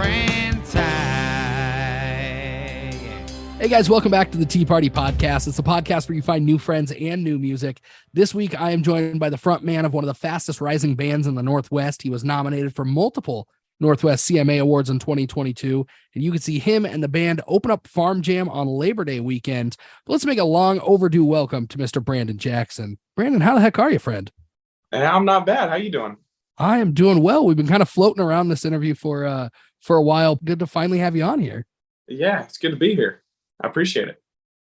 friend time. Hey guys, welcome back to the Tea Party Podcast. It's a podcast where you find new friends and new music. This week, I am joined by the front man of one of the fastest rising bands in the Northwest. He was nominated for multiple Northwest CMA Awards in 2022, and you can see him and the band open up Farm Jam on Labor Day weekend. But let's make a long overdue welcome to Mr. Brandon Jackson. Brandon, how the heck are you, friend? I'm not bad. How you doing? I am doing well. We've been kind of floating around this interview for a while. Good to finally have you on here. Yeah, it's good to be here. I appreciate it.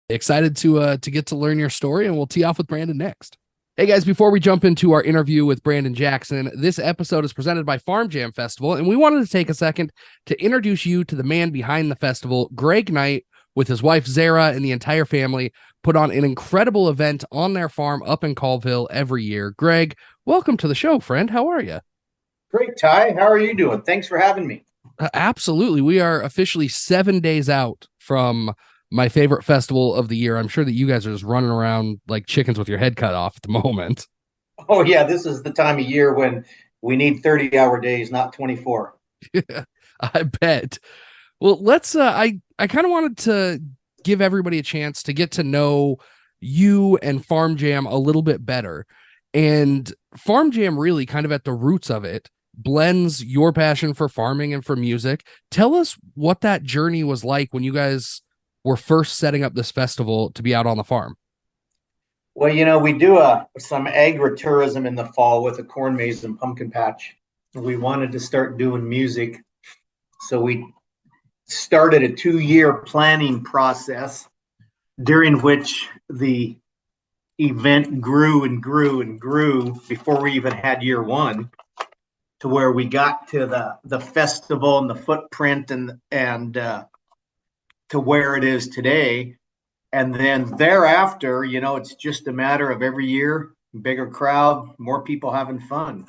Excited to get to learn your story, and we'll tee off with Brandon next. Hey guys, before we jump into our interview with Brandon Jackson, this episode is presented by FARMJAM Festival, and we wanted to take a second to introduce you to the man behind the festival. Greg Knight, with his wife Zara and the entire family, put on an incredible event on their farm up in Colville every year. Greg, welcome to the show, friend. How are you? Great, Ty. How are you doing? Thanks for having me. Absolutely. We are officially 7 days out from my favorite festival of the year. I'm sure that you guys are just running around like chickens with your head cut off at the moment. Oh, yeah. This is the time of year when we need 30-hour days, not 24. I bet. Well, let's, I kind of wanted to give everybody a chance to get to know you and Farm Jam a little bit better. And Farm Jam, really kind of at the roots of it, blends your passion for farming and for music. Tell us what that journey was like when you guys were first setting up this festival to be out on the farm. Well, you know, we do some agritourism in the fall with a corn maze and pumpkin patch. We wanted to start doing music, so we started a 2-year planning process during which the event grew and grew and grew before we even had year one, to where we got to the festival and the footprint and to where it is today. And then thereafter, you know, it's just a matter of every year, bigger crowd, more people having fun.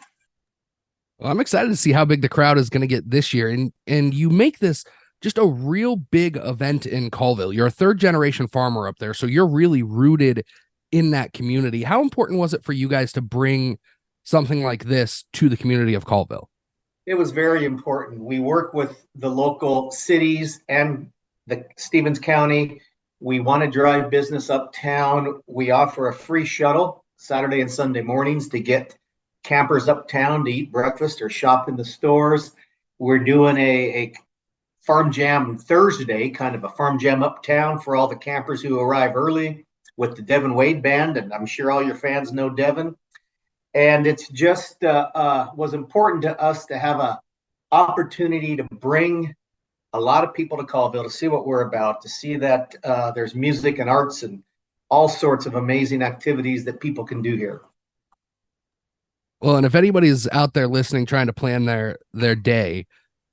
Well, I'm excited to see how big the crowd is going to get this year. And you make this just a real big event in Colville. You're a third generation farmer up there, so you're really rooted in that community. How important was it for you guys to bring something like this to the community of Colville? It was very important. We work with the local cities and the Stevens County. We want to drive business uptown. We offer a free shuttle Saturday and Sunday mornings to get campers uptown to eat breakfast or shop in the stores. We're doing a Farm Jam Thursday, kind of a Farm Jam uptown for all the campers who arrive early with the Devin Wade Band. And I'm sure all your fans know Devin. And it's just was important to us to have a opportunity to bring a lot of people to Colville to see what we're about, to see that there's music and arts and all sorts of amazing activities that people can do here. Well, and if anybody's out there listening, trying to plan their day,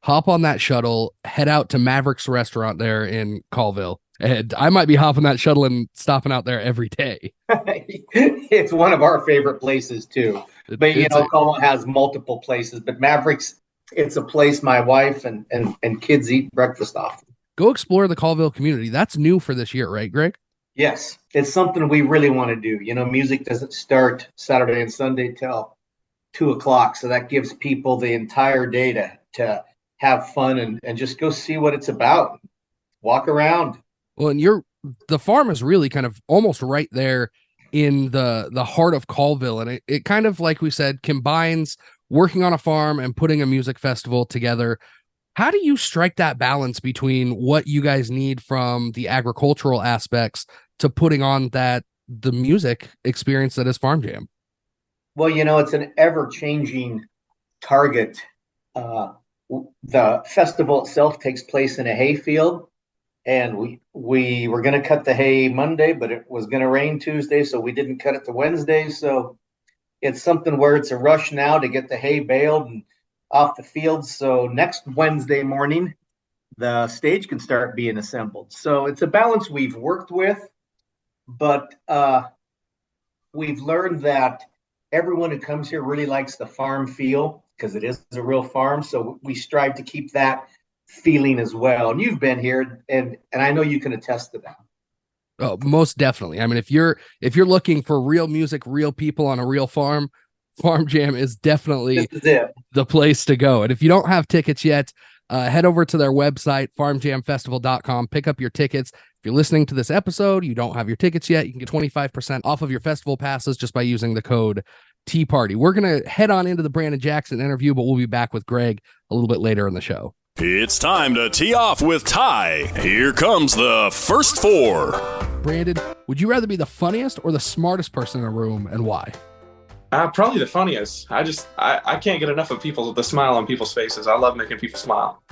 hop on that shuttle, head out to Maverick's restaurant there in Colville. And I might be hopping that shuttle and stopping out there every day. It's one of our favorite places too. But you know, Colville has multiple places, but Maverick's, it's a place my wife and kids eat breakfast off. Go explore the Colville community. That's new for this year, right, Greg? Yes, it's something we really want to do. You know, music doesn't start Saturday and Sunday till 2:00, so that gives people the entire day to have fun and just go see what it's about. Walk around. Well, and the farm is really kind of almost right there in the heart of Colville, and it kind of, like we said, combines working on a farm and putting a music festival together. How do you strike that balance between what you guys need from the agricultural aspects to putting on the music experience that is Farm Jam? Well, you know, it's an ever-changing target. The festival itself takes place in a hayfield, and we were going to cut the hay Monday, but it was going to rain Tuesday, so we didn't cut it to Wednesday. So it's something where it's a rush now to get the hay baled and off the field. So next Wednesday morning, the stage can start being assembled. So it's a balance we've worked with, but we've learned that everyone who comes here really likes the farm feel, because it is a real farm. So we strive to keep that feeling as well. And you've been here, and I know you can attest to that. Oh, most definitely. I mean, if you're looking for real music, real people on a real farm, Farm Jam is definitely the place to go. And if you don't have tickets yet, head over to their website, farmjamfestival.com, pick up your tickets. If you're listening to this episode, you don't have your tickets yet, you can get 25% off of your festival passes just by using the code Tea Party. We're going to head on into the Brandon Jackson interview, but we'll be back with Greg a little bit later in the show. It's time to tee off with Ty. Here comes the first four. Brandon, would you rather be the funniest or the smartest person in a room, and why? Probably the funniest. I can't get enough of the smile on people's faces. I love making people smile.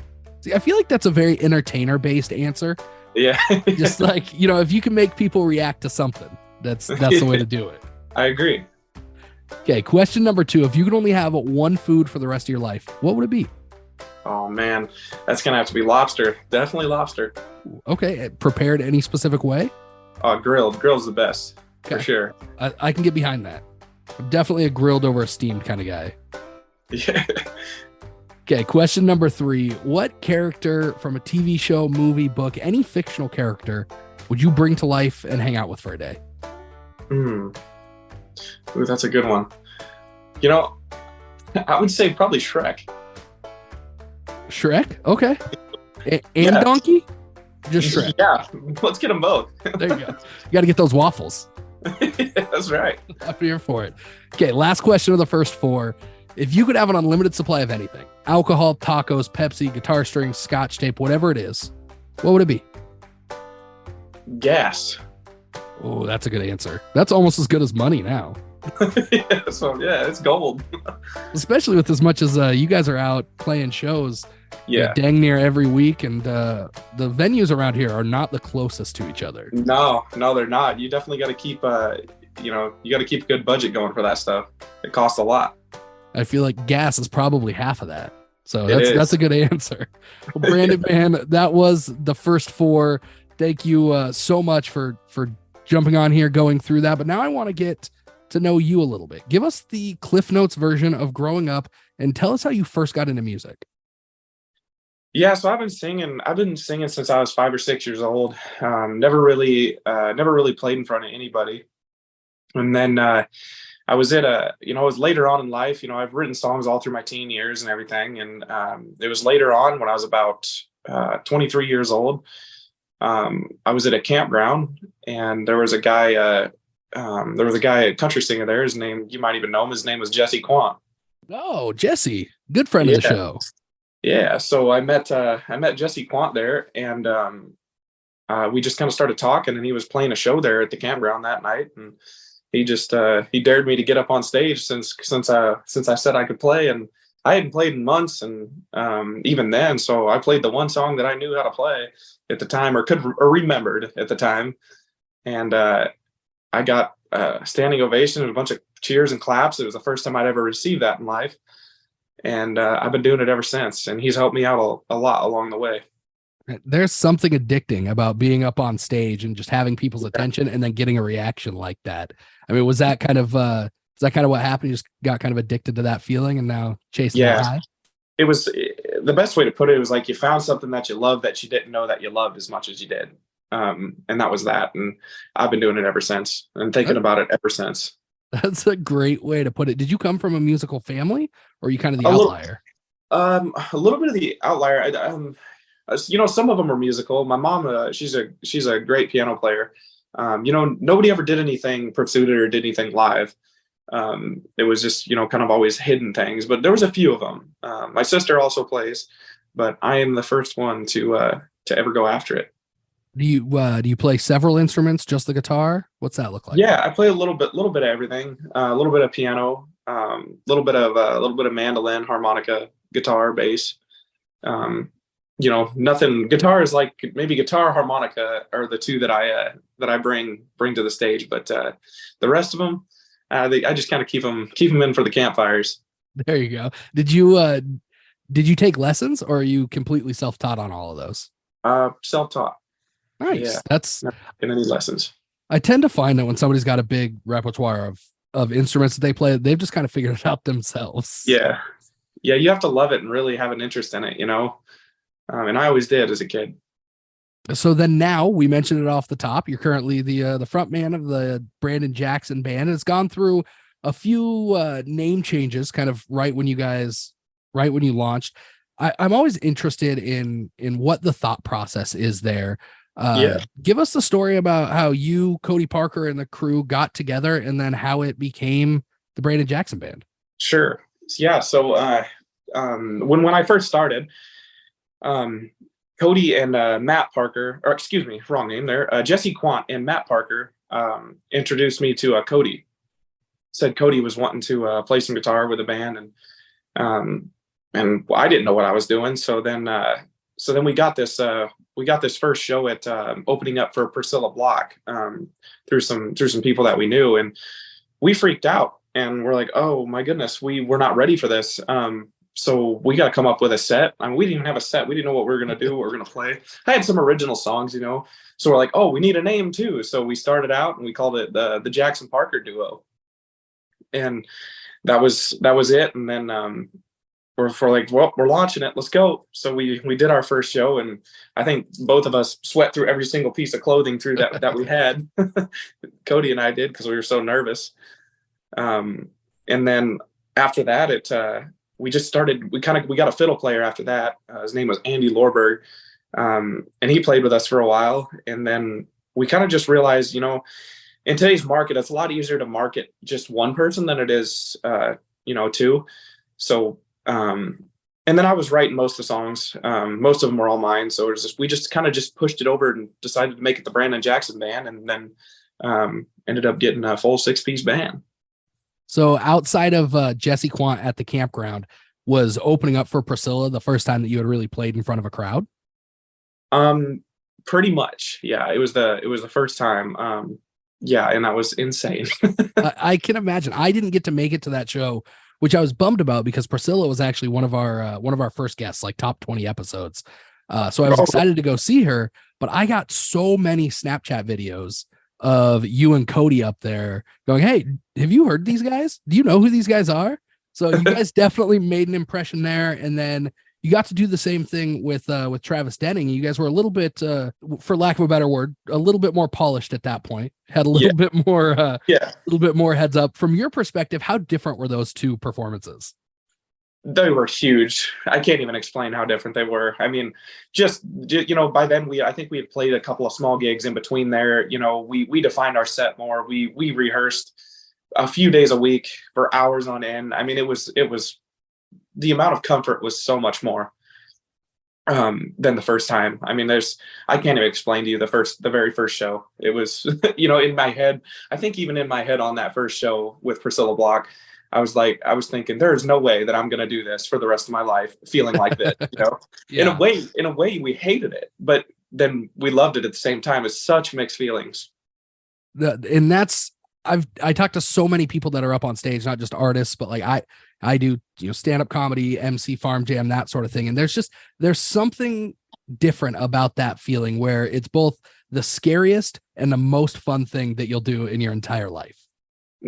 See, I feel like that's a very entertainer-based answer. Yeah. Just like, if you can make people react to something, that's the way to do it. I agree. Okay, question number 2. If you could only have one food for the rest of your life, what would it be? Oh, man. That's going to have to be lobster. Definitely lobster. Okay, prepared any specific way? Grilled. Grill's the best, for sure. I can get behind that. I'm definitely a grilled over steamed kind of guy. Yeah. Okay, question number 3. What character from a TV show, movie, book, any fictional character would you bring to life and hang out with for a day? Ooh, that's a good one. I would say probably Shrek. Shrek? Okay. And Donkey? Just Shrek. Yeah, let's get them both. There you go. You got to get those waffles. That's right. I'm here for it. Okay, last question of the first 4. If you could have an unlimited supply of anything, alcohol, tacos, Pepsi, guitar strings, scotch tape, whatever it is, what would it be? Gas. Oh, that's a good answer. That's almost as good as money now. Yeah, it's gold. Especially with as much as you guys are out playing shows dang near every week, and the venues around here are not the closest to each other. No, they're not. You definitely got to keep you got to keep a good budget going for that stuff. It costs a lot. I feel like gas is probably half of that. So that's a good answer. Well, Brandon, man, that was the first 4. Thank you so much for jumping on here, going through that. But now I want to get to know you a little bit. Give us the Cliff Notes version of growing up and tell us how you first got into music. Yeah, so I've been singing since I was 5 or 6 years old. Never really played in front of anybody. And then I was it was later on in life. I've written songs all through my teen years and everything. And it was later on when I was about 23 years old. I was at a campground, and there was a guy, a country singer there. His name, you might even know him. His name was Jesse Quandt. Oh, Jesse, good friend of the show. Yeah. So I met Jesse Quandt there, and we just kind of started talking, and he was playing a show there at the campground that night. And he just, he dared me to get up on stage since I said I could play, and I hadn't played in months. And even then, so I played the one song that I knew how to play at the time, or remembered at the time. And I got a standing ovation and a bunch of cheers and claps. It was the first time I'd ever received that in life. And I've been doing it ever since. And he's helped me out a lot along the way. There's something addicting about being up on stage and just having people's attention and then getting a reaction like that. I mean, was that kind of what happened? You just got kind of addicted to that feeling and now chasing that high? It was the best way to put it. It was like you found something that you loved that you didn't know that you loved as much as you did. And that was that. And I've been doing it ever since and thinking about it ever since. That's a great way to put it. Did you come from a musical family, or are you kind of the outlier? A little bit of the outlier. Some of them are musical. My mom, she's a great piano player. Nobody ever did anything pursued it or did anything live. It was just, kind of always hidden things, but there was a few of them. My sister also plays, but I am the first one to ever go after it. Do you play several instruments, just the guitar? What's that look like? Yeah, I play a little bit of everything. A little bit of piano, a little bit of mandolin, harmonica, guitar, bass. Nothing. Guitar is like maybe guitar, harmonica are the two that I bring to the stage, but the rest of them, I just kind of keep them in for the campfires. There you go. Did you take lessons, or are you completely self-taught on all of those? Self-taught. Nice. Yeah, That's not in any lessons. I tend to find that when somebody's got a big repertoire of instruments that they play, they've just kind of figured it out themselves. Yeah. You have to love it and really have an interest in it, and I always did as a kid. So then now we mentioned it off the top. You're currently the front man of the Brandon Jackson band. It's gone through a few name changes kind of right when you launched. I'm always interested in what the thought process is there. Yeah. Give us the story about how you, Cody Parker, and the crew got together, and then how it became the Brandon Jackson Band. Sure. Yeah. So when I first started, Cody and Matt Parker, or excuse me, wrong name there. Jesse Quandt and Matt Parker introduced me to Cody. Said Cody was wanting to play some guitar with a band, and I didn't know what I was doing. So then we got this first show at opening up for Priscilla Block through some people that we knew, and we freaked out and we're like, oh my goodness, we're not ready for this. So we got to come up with a set. I mean, we didn't even have a set. We didn't know what we were going to do, what we were going to play. I had some original songs, so we're like, oh, we need a name too. So we started out and we called it the Jackson Parker Duo. And that was it. And then we're like, well, we're launching it. Let's go. So we did our first show, and I think both of us sweat through every single piece of clothing through that we had. Cody and I did, because we were so nervous. And then after that, we just started. We got a fiddle player after that. His name was Andy Lorberg, and he played with us for a while. And then we kind of just realized, in today's market, it's a lot easier to market just one person than it is, two. So, and then I was writing most of the songs. Most of them were all mine. So we just kind of just pushed it over and decided to make it the Brandon Jackson Band, and then ended up getting a full 6-piece band. So outside of Jesse Quandt at the campground, was opening up for Priscilla the first time that you had really played in front of a crowd? Pretty much. Yeah, it was the first time. Yeah, and that was insane. I can imagine. I didn't get to make it to that show, which I was bummed about, because Priscilla was actually one of our first guests, like top 20 episodes. So I was excited to go see her, but I got so many Snapchat videos of you and Cody up there going, hey, have you heard these guys? Do you know who these guys are? So you guys definitely made an impression there. And then you got to do the same thing with Travis Denning. You guys were a little bit, for lack of a better word, a little bit more polished at that point. Had a little bit more, a little bit more heads up. From your perspective, how different were those two performances? They were huge. I can't even explain how different they were. I mean, just by then I think we had played a couple of small gigs in between there. We defined our set more. We rehearsed a few days a week for hours on end. I mean, it was the amount of comfort was so much more than the first time. I mean, I can't even explain to you the very first show. It was, in my head, I think even in my head on that first show with Priscilla Block, I was thinking, there is no way that I'm going to do this for the rest of my life, feeling like this, Yeah. In a way, we hated it, but then we loved it at the same time. It's such mixed feelings. And that's, I talked to so many people that are up on stage, not just artists, but like I do, stand-up comedy, MC, Farm Jam, that sort of thing. And there's something different about that feeling where it's both the scariest and the most fun thing that you'll do in your entire life.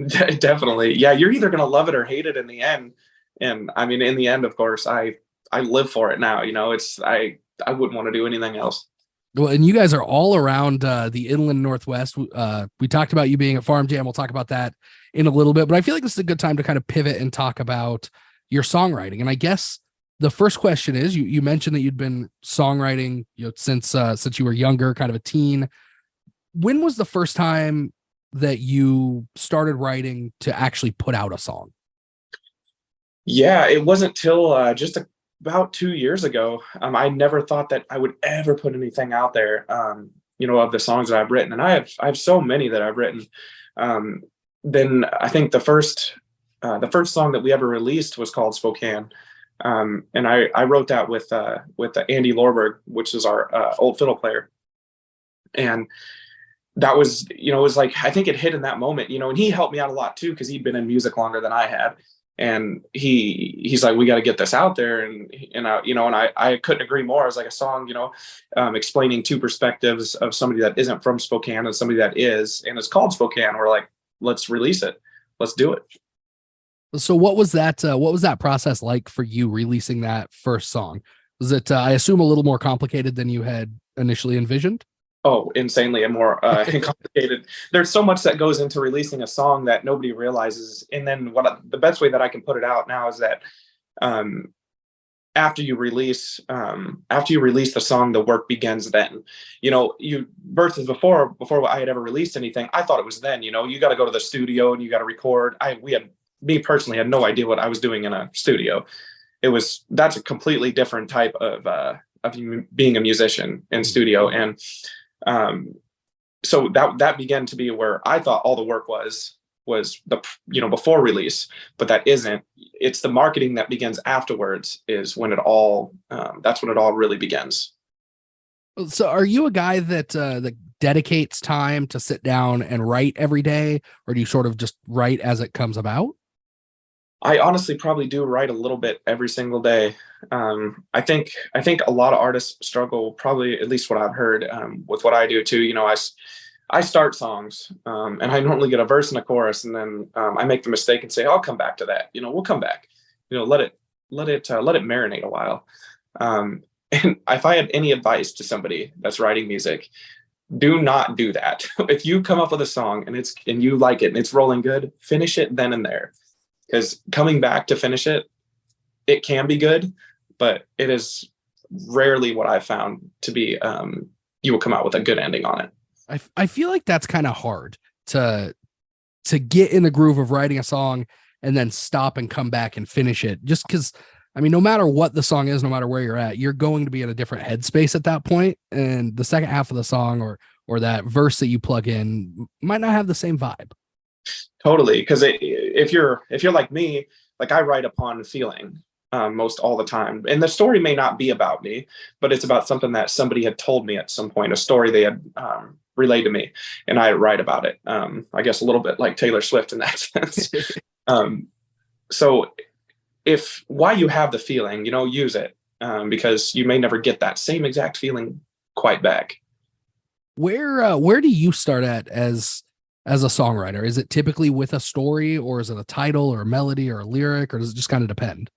Definitely. Yeah. You're either going to love it or hate it in the end. And I mean, in the end, of course, I live for it now. I wouldn't want to do anything else. Well, and you guys are all around the inland Northwest. We talked about you being at Farm Jam. We'll talk about that in a little bit, but I feel like this is a good time to kind of pivot and talk about your songwriting. And I guess the first question is, you mentioned that you'd been songwriting, since you were younger, kind of a teen. When was the first time that you started writing to actually put out a song? Yeah, it wasn't till just about 2 years ago. I never thought that I would ever put anything out there, of the songs that I've written. And I have so many that I've written. Then I think the first song that we ever released was called Spokane. And I wrote that with Andy Lorberg, which is our old fiddle player. And that was, it was like, I think it hit in that moment, and he helped me out a lot too, because he'd been in music longer than I had. And he's like, we got to get this out there. And I couldn't agree more. I was like, a song, explaining two perspectives of somebody that isn't from Spokane and somebody that is, and it's called Spokane. We're like, let's release it. Let's do it. So what was that process like for you releasing that first song? Was it, I assume, a little more complicated than you had initially envisioned? Oh, insanely and more complicated. There's so much that goes into releasing a song that nobody realizes. And then the best way that I can put it out now is that after you release the song, the work begins then. Versus before I had ever released anything, I thought it was then. You got to go to the studio and you got to record. Me personally had no idea what I was doing in a studio. That's a completely different type of being a musician in studio. And so that began to be where I thought all the work was the before release, but that isn't. It's the marketing that begins afterwards is when that's when it all really begins. So are you a guy that dedicates time to sit down and write every day, or do you sort of just write as it comes about? I honestly probably do write a little bit every single day. I think a lot of artists struggle, probably at least what I've heard, with what I do too. I start songs, and I normally get a verse and a chorus, and then I make the mistake and say, I'll come back to that. We'll come back. Let it marinate a while. And if I had any advice to somebody that's writing music, do not do that. If you come up with a song and you like it and it's rolling good, finish it then and there. Because coming back to finish it can be good, but it is rarely what I've found to be. You will come out with a good ending on it. I feel like that's kind of hard to get in the groove of writing a song and then stop and come back and finish it. Just because, no matter what the song is, no matter where you're at, you're going to be in a different headspace at that point, and the second half of the song or that verse that you plug in might not have the same vibe. Totally, because if you're like me, like I write upon feeling most all the time, and the story may not be about me, but it's about something that somebody had told me at some point, a story they had relayed to me, and I write about it. I guess a little bit like Taylor Swift in that sense. So while you have the feeling, use it, because you may never get that same exact feeling quite back. Where do you start at as a songwriter? Is it typically with a story, or is it a title or a melody or a lyric, or does it just kind of depend?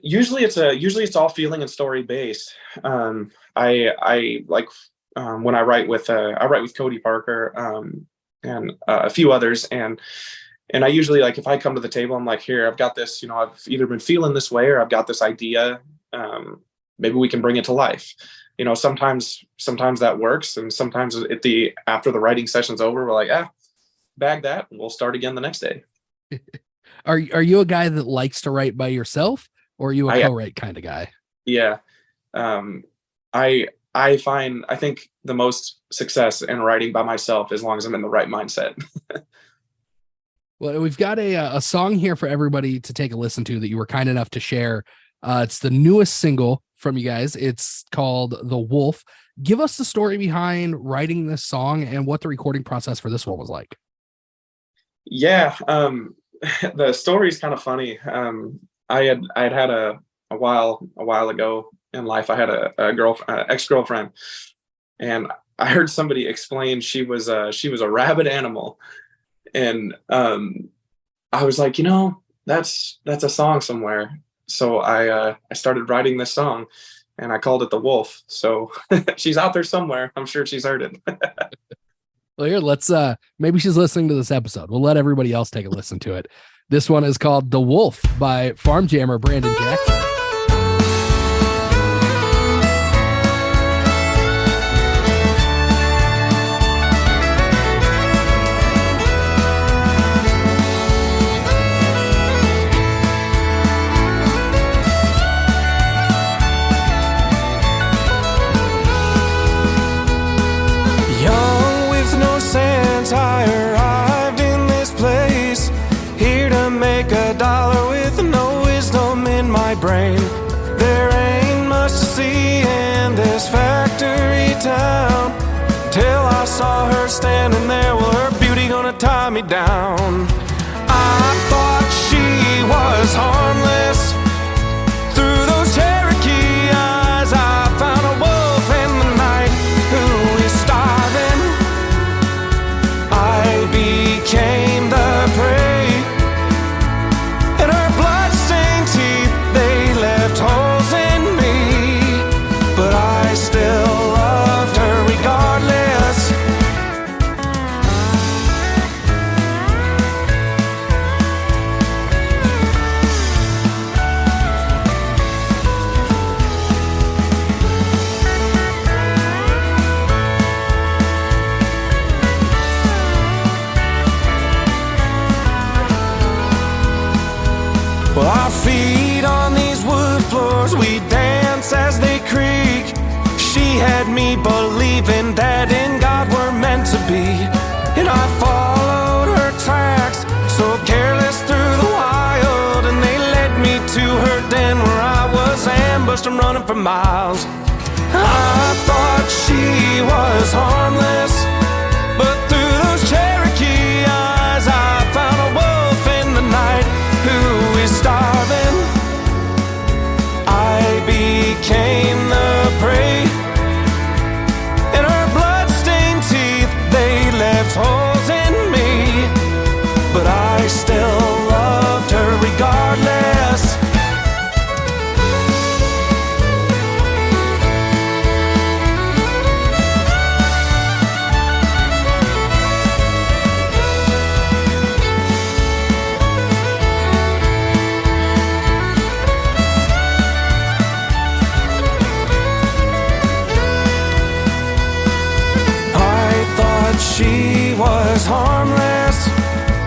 Usually it's all feeling and story based. I like when I write with Cody Parker and a few others, and I usually, like, if I come to the table, I'm like, here, I've got this, I've either been feeling this way or I've got this idea. Maybe we can bring it to life. Sometimes that works, and sometimes after the writing session's over, we're like, bag that, and we'll start again the next day. Are you a guy that likes to write by yourself, or are you a co-write kind of guy? Yeah. I think the most success in writing by myself as long as I'm in the right mindset. Well, we've got a song here for everybody to take a listen to that you were kind enough to share. It's the newest single from you guys. It's called The Wolf. Give us the story behind writing this song and what the recording process for this one was like. Yeah. The story is kind of funny. I had a while ago in life, I had a ex-girlfriend, and I heard somebody explain she was a rabid animal. And I was like, that's a song somewhere. So I started writing this song, and I called it The Wolf. So she's out there somewhere. I'm sure she's heard it. Well, here, let's maybe she's listening to this episode. We'll let everybody else take a listen to it. This one is called The Wolf by farm jammer Brandon Jackson. I arrived in this place, here to make $1 with no wisdom in my brain. There ain't much to see in this factory town, till I saw her standing there. Well, her beauty gonna tie me down. I thought she was harmless. Through those Cherokee eyes, I found a wolf in the night who is starving. I became the prey, and her blood-stained teeth, they left holes in me, but I still loved her regardless. we dance as they creak. She had me believing that in God we're meant to be, and I followed her tracks, so careless through the wild, and they led me to her den where I was ambushed and running for miles. I thought she was harmless, but through those Cherokee eyes I found a wolf in the night who is starving. I became the prey, and her blood-stained teeth, they left holes in me, but I still loved her regardless. She was harmless,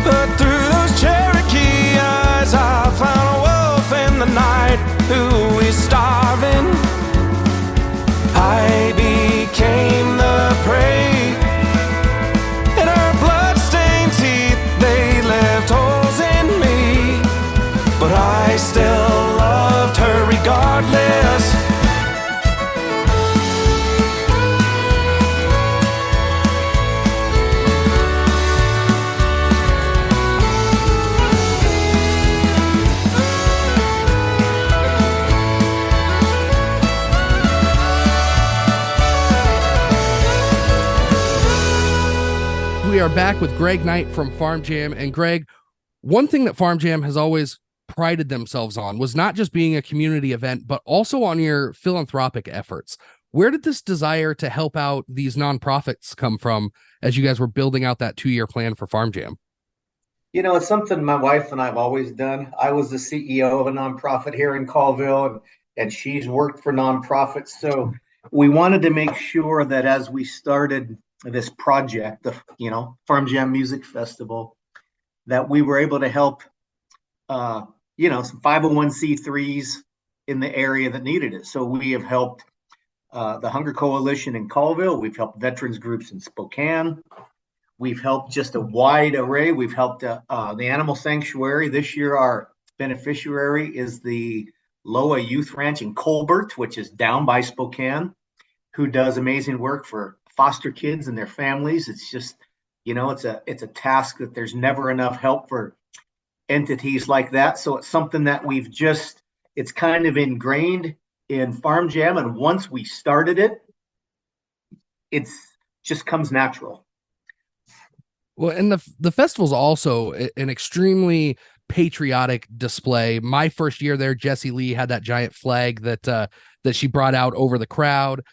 but through those Cherokee eyes I found a wolf in the night who is starving. I became the prey, and her blood-stained teeth, they left holes in me, but I still loved her regardless. We are back with Greg Knight from Farm Jam. And Greg, one thing that Farm Jam has always prided themselves on was not just being a community event, but also on your philanthropic efforts. Where did this desire to help out these nonprofits come from as you guys were building out that 2-year plan for Farm Jam? You know, it's something my wife and I have always done. I was the CEO of a nonprofit here in Colville, and she's worked for nonprofits. So we wanted to make sure that as we started this project, the Farm Jam Music Festival, that we were able to help some 501c3s in the area that needed it. So we have helped the Hunger Coalition in Colville. We've helped veterans groups in Spokane. We've helped just a wide array. We've helped the Animal Sanctuary. This year, our beneficiary is the Loa Youth Ranch in Colbert, which is down by Spokane, who does amazing work for foster kids and their families. It's just, it's a task that there's never enough help for entities like that. So it's something that it's kind of ingrained in Farm Jam. And once we started it, it's just comes natural. Well, and the festival's also an extremely patriotic display. My first year there, Jessie Lee had that giant flag that she brought out over the crowd.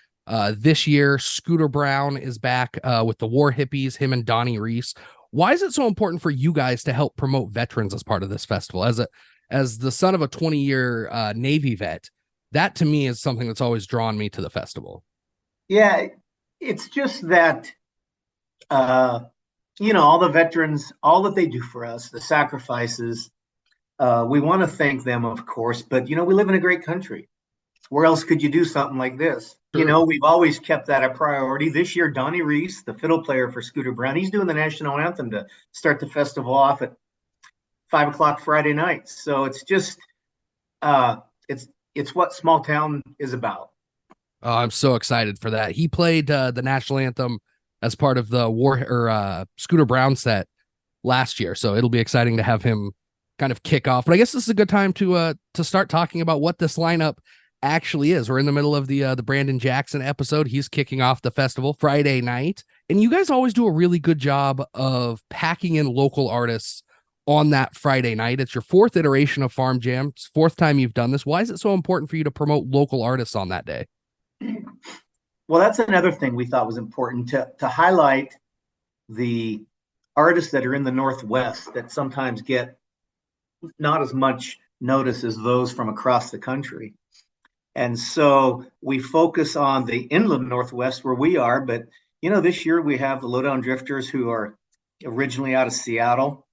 This year, Scooter Brown is back with the War Hippies, him and Donnie Reese. Why is it so important for you guys to help promote veterans as part of this festival? As the son of a 20-year Navy vet, that to me is something that's always drawn me to the festival. Yeah, it's just that, all the veterans, all that they do for us, the sacrifices, we want to thank them, of course, but, we live in a great country. Where else could you do something like this? Sure. We've always kept that a priority. This year, Donnie Reese, the fiddle player for Scooter Brown, he's doing the national anthem to start the festival off at 5:00 Friday night. So it's just, it's what small town is about. Oh, I'm so excited for that. He played the national anthem as part of the Scooter Brown set last year. So it'll be exciting to have him kind of kick off. But I guess this is a good time to start talking about what this lineup actually is. We're in the middle of the Brandon Jackson episode. He's kicking off the festival Friday night, and you guys always do a really good job of packing in local artists on that Friday night. It's your 4th iteration of Farm Jam. It's 4th time you've done this. Why is it so important for you to promote local artists on that day? Well, that's another thing we thought was important to highlight the artists that are in the Northwest that sometimes get not as much notice as those from across the country. And so we focus on the inland Northwest where we are. But, this year we have the Lowdown Drifters, who are originally out of Seattle.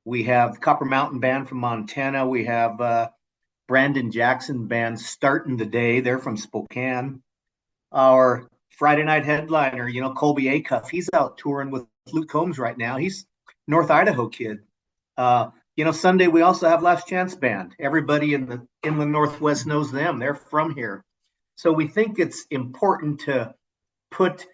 We have the Copper Mountain Band from Montana. We have Brandon Jackson Band starting the day. They're from Spokane. Our Friday night headliner, Colby Acuff, he's out touring with Luke Combs right now. He's North Idaho kid. Sunday we also have Last Chance Band. Everybody in the inland Northwest knows them. They're from here. So we think it's important to put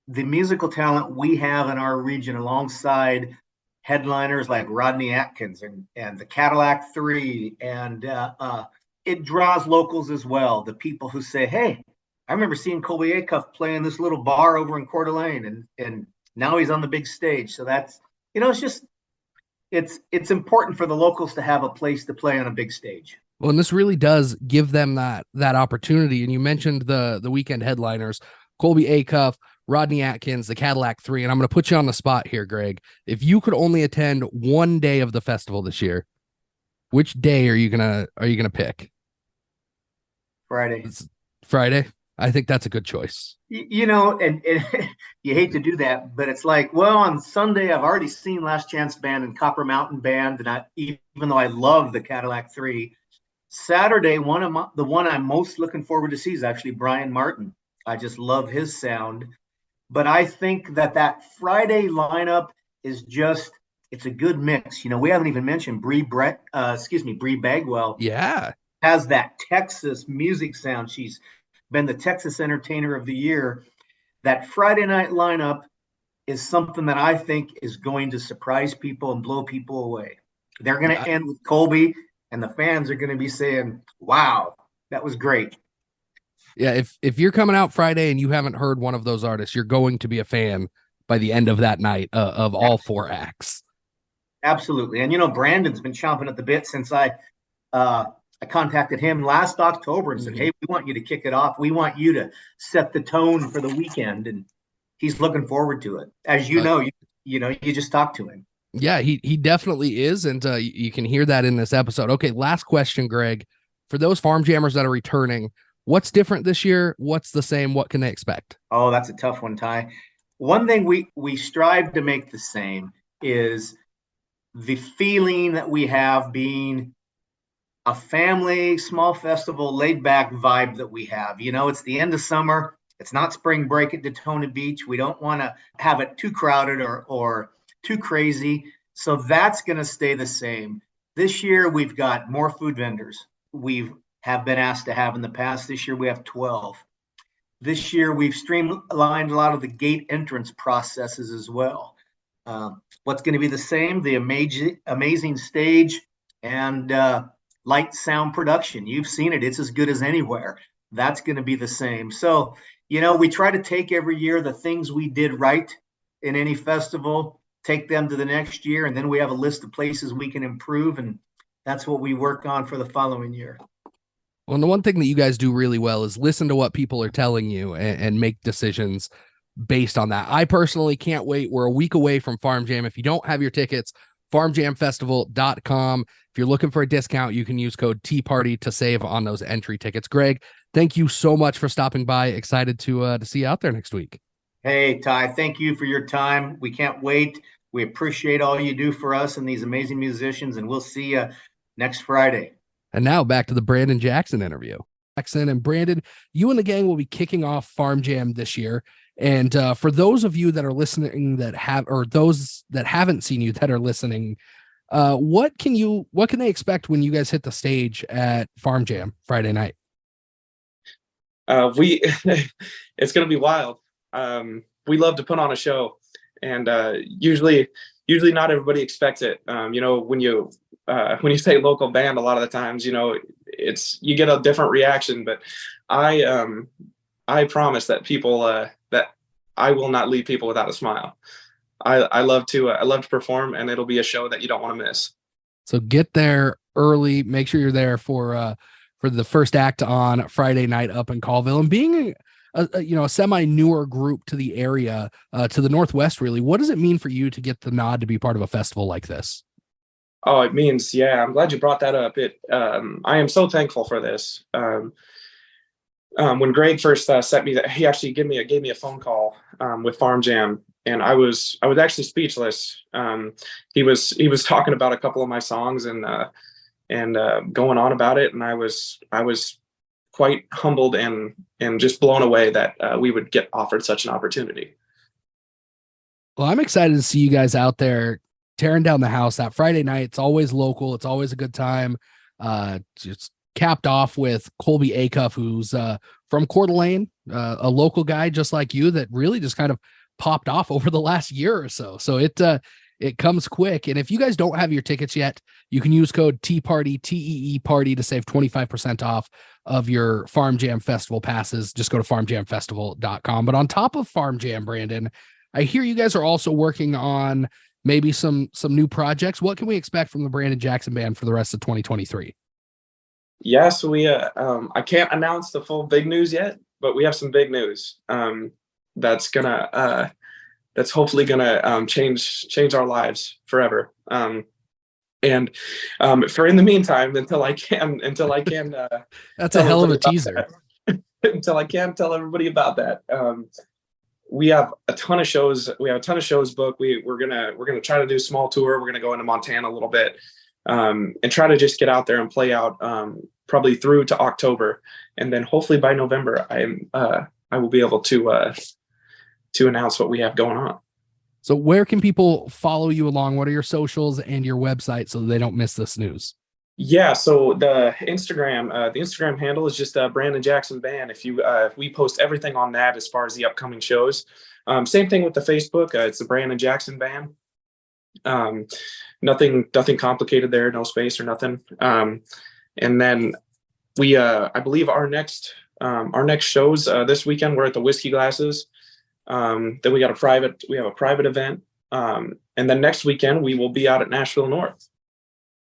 the musical talent we have in our region alongside headliners like Rodney Atkins and the Cadillac Three. And it draws locals as well. The people who say, hey, I remember seeing Colby Acuff play in this little bar over in Coeur d'Alene, and now he's on the big stage. So that's, it's important for the locals to have a place to play on a big stage. Well, and this really does give them that opportunity. And you mentioned the weekend headliners, Colby Acuff, Rodney Atkins, the Cadillac Three. And I'm going to put you on the spot here, Greg. If you could only attend one day of the festival this year, which day are you gonna pick? Friday. It's Friday. I think that's a good choice. And you hate to do that, but it's like, well, on Sunday, I've already seen Last Chance Band and Copper Mountain Band. And even though I love the Cadillac Three, Saturday, the one I'm most looking forward to see is actually Brian Martin. I just love his sound. But I think that Friday lineup is it's a good mix. We haven't even mentioned Bree Bagwell. Yeah. Has that Texas music sound. She's been the Texas Entertainer of the Year. That Friday night lineup is something that I think is going to surprise people and blow people away. They're going to end with Colby, and the fans are going to be saying, wow, that was great. Yeah, if you're coming out Friday and you haven't heard one of those artists, you're going to be a fan by the end of that night of all four acts. Absolutely. And, Brandon's been chomping at the bit since I contacted him last October and said, hey, we want you to kick it off. We want you to set the tone for the weekend. And he's looking forward to it. As you just talked to him. Yeah, he definitely is. And you can hear that in this episode. Okay, last question, Greg. For those farm jammers that are returning, what's different this year? What's the same? What can they expect? Oh, that's a tough one, Ty. One thing we strive to make the same is the feeling that we have being a family, small festival, laid back vibe that we have. It's the end of summer. It's not spring break at Daytona Beach. We don't want to have it too crowded or too crazy. So that's going to stay the same. This year, we've got more food vendors we have been asked to have in the past. This year, we have 12. This year, we've streamlined a lot of the gate entrance processes as well. What's going to be the same? The amazing stage and light sound production. You've seen it. It's as good as anywhere. That's going to be the same. So, we try to take every year the things we did right in any festival, take them to the next year, and then we have a list of places we can improve, and that's what we work on for the following year. Well, and the one thing that you guys do really well is listen to what people are telling you and make decisions based on that. I personally can't wait. We're a week away from Farm Jam. If you don't have your tickets, farmjamfestival.com. If you're looking for a discount, you can use code TEAPARTY to save on those entry tickets. Greg, thank you so much for stopping by. Excited to see you out there next week. Hey, Ty, thank you for your time. We can't wait. We appreciate all you do for us and these amazing musicians, and we'll see you next Friday. And now back to the Brandon Jackson interview. Jackson and Brandon, you and the gang will be kicking off Farm Jam this year. And for those of you that are listening those that haven't seen you that are listening, what can they expect when you guys hit the stage at Farm Jam Friday night? It's going to be wild. We love to put on a show, and usually not everybody expects it. When you say local band, a lot of the times, you get a different reaction, but I promise that people that I will not leave people without a smile. I love to perform, and it'll be a show that you don't want to miss. So get there early. Make sure you're there for the first act on Friday night up in Colville. And being a semi newer group to the area, to the Northwest, really, what does it mean for you to get the nod to be part of a festival like this? Oh, it means, yeah, I'm glad you brought that up. I am so thankful for this. When Greg first sent me that, he actually gave me a phone call with Farm Jam, and I was actually speechless. He was talking about a couple of my songs, and and going on about it. And I was quite humbled and just blown away that we would get offered such an opportunity. Well, I'm excited to see you guys out there tearing down the house that Friday night. It's always local. It's always a good time. Just capped off with Colby Acuff, who's from Coeur d'Alene, a local guy just like you that really just kind of popped off over the last year or so. So it comes quick. And if you guys don't have your tickets yet, you can use code TPARTY, TEE Party, to save 25% off of your Farm Jam Festival passes. Just go to farmjamfestival.com. But on top of Farm Jam, Brandon, I hear you guys are also working on maybe some new projects. What can we expect from the Brandon Jackson Band for the rest of 2023? Yeah, so we I can't announce the full big news yet, but we have some big news that's hopefully gonna change our lives forever. And for in the meantime, until I can that's a hell of a teaser. Until I can tell everybody about that. We have a ton of shows. We have a ton of shows booked. We're gonna try to do a small tour. We're gonna go into Montana a little bit. And try to just get out there and play out probably through to October, and then hopefully by November I will be able to announce what we have going on. So where can people follow you along? What are your socials and your website so they don't miss this news? Yeah, so the Instagram handle is just Brandon Jackson Band. If we post everything on that as far as the upcoming shows. Same thing with the Facebook. It's the Brandon Jackson Band. Nothing complicated there, no space or nothing. And then we I believe our next shows this weekend, we're at the Whiskey Glasses. Then we have a private event. And then next weekend we will be out at Nashville North.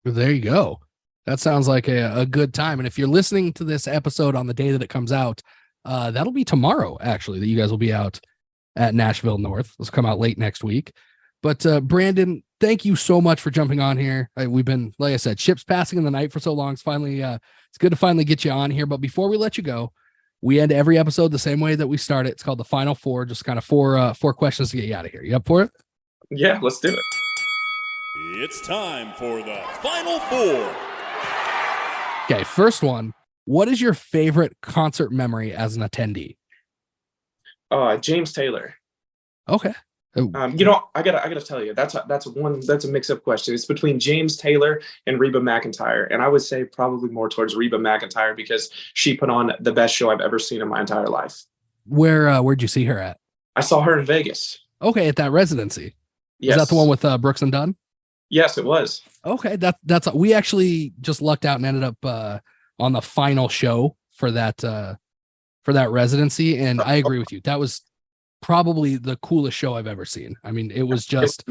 There you go. That sounds like a good time. And if you're listening to this episode on the day that it comes out, that'll be tomorrow, actually, that you guys will be out at Nashville North. Let's come out late next week. But Brandon, thank you so much for jumping on here. We've been, like I said, ships passing in the night for so long. It's finally, it's good to finally get you on here. But before we let you go, we end every episode the same way that we start it. It's called the Final Four, just kind of four questions to get you out of here. You up for it? Yeah, let's do it. It's time for the Final Four. Okay, first one. What is your favorite concert memory as an attendee? James Taylor. Okay. I gotta tell you, that's a mix-up question. It's between James Taylor and Reba McEntire, and I would say probably more towards Reba McEntire because she put on the best show I've ever seen in my entire life. Where'd you see her at? I saw her in Vegas. Okay, at that residency. Yes. Is that the one with Brooks and Dunn? Yes, it was. Okay, that's we actually just lucked out and ended up on the final show for that residency, and I agree with you. That was probably the coolest show I've ever seen. I mean, it was just,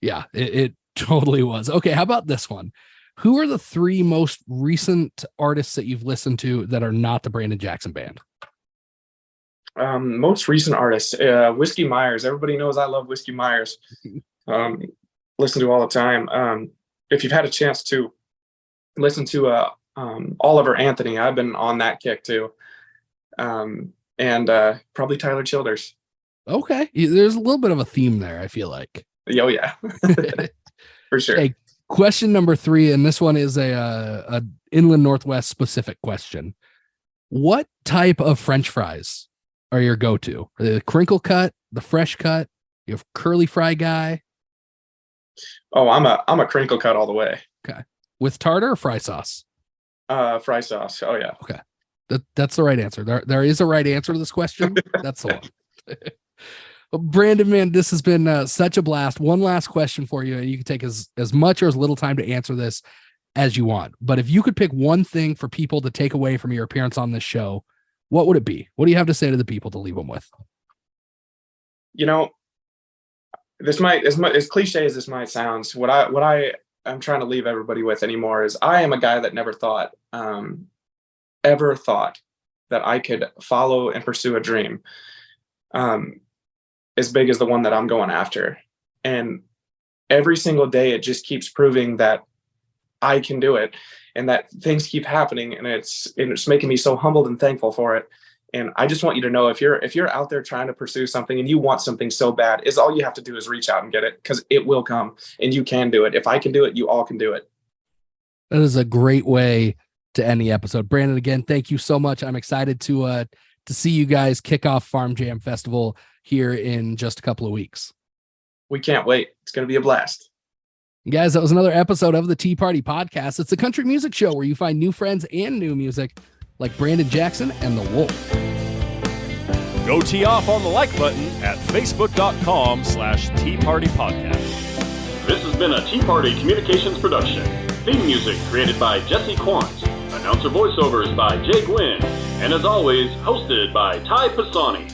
yeah, it totally was. Okay, how about this one? Who are the three most recent artists that you've listened to that are not the Brandon Jackson Band? Most recent artists, Whiskey Myers. Everybody knows I love Whiskey Myers. Listen to all the time. If you've had a chance to listen to Oliver Anthony, I've been on that kick too. And probably Tyler Childers. Okay, there's a little bit of a theme there, I feel like. Oh yeah, for sure. Okay, question number 3, and this one is a Inland Northwest specific question. What type of French fries are your go-to? Are they the crinkle cut, the fresh cut? You have curly fry guy? Oh, I'm a crinkle cut all the way. Okay, with tartar or fry sauce? Fry sauce. Oh yeah. Okay. That's the right answer. There is a right answer to this question. That's the one. Well, Brandon, man, this has been such a blast. One last question for you. You can take as much or as little time to answer this as you want. But if you could pick one thing for people to take away from your appearance on this show, what would it be? What do you have to say to the people to leave them with? You know, this might, as cliche as this might sound, what I'm trying to leave everybody with anymore is I am a guy that never ever thought that I could follow and pursue a dream as big as the one that I'm going after. And every single day, it just keeps proving that I can do it and that things keep happening. And it's making me so humbled and thankful for it. And I just want you to know, if you're out there trying to pursue something and you want something so bad, is all you have to do is reach out and get it, because it will come and you can do it. If I can do it, you all can do it. That is a great way to end the episode. Brandon, again, thank you so much. I'm excited to see you guys kick off FARMJAM Festival here in just a couple of weeks. We can't wait. It's going to be a blast. Guys, that was another episode of the Tea Party Podcast. It's a country music show where you find new friends and new music like Brandon Jackson and The Wolf. Go tee off on the like button at facebook.com/Tea Party Podcast. This has been a Tea Party Communications production. Theme music created by Jesse Quandt. Announcer voiceovers by Jay Gwinn. And as always, hosted by Ty Pisani.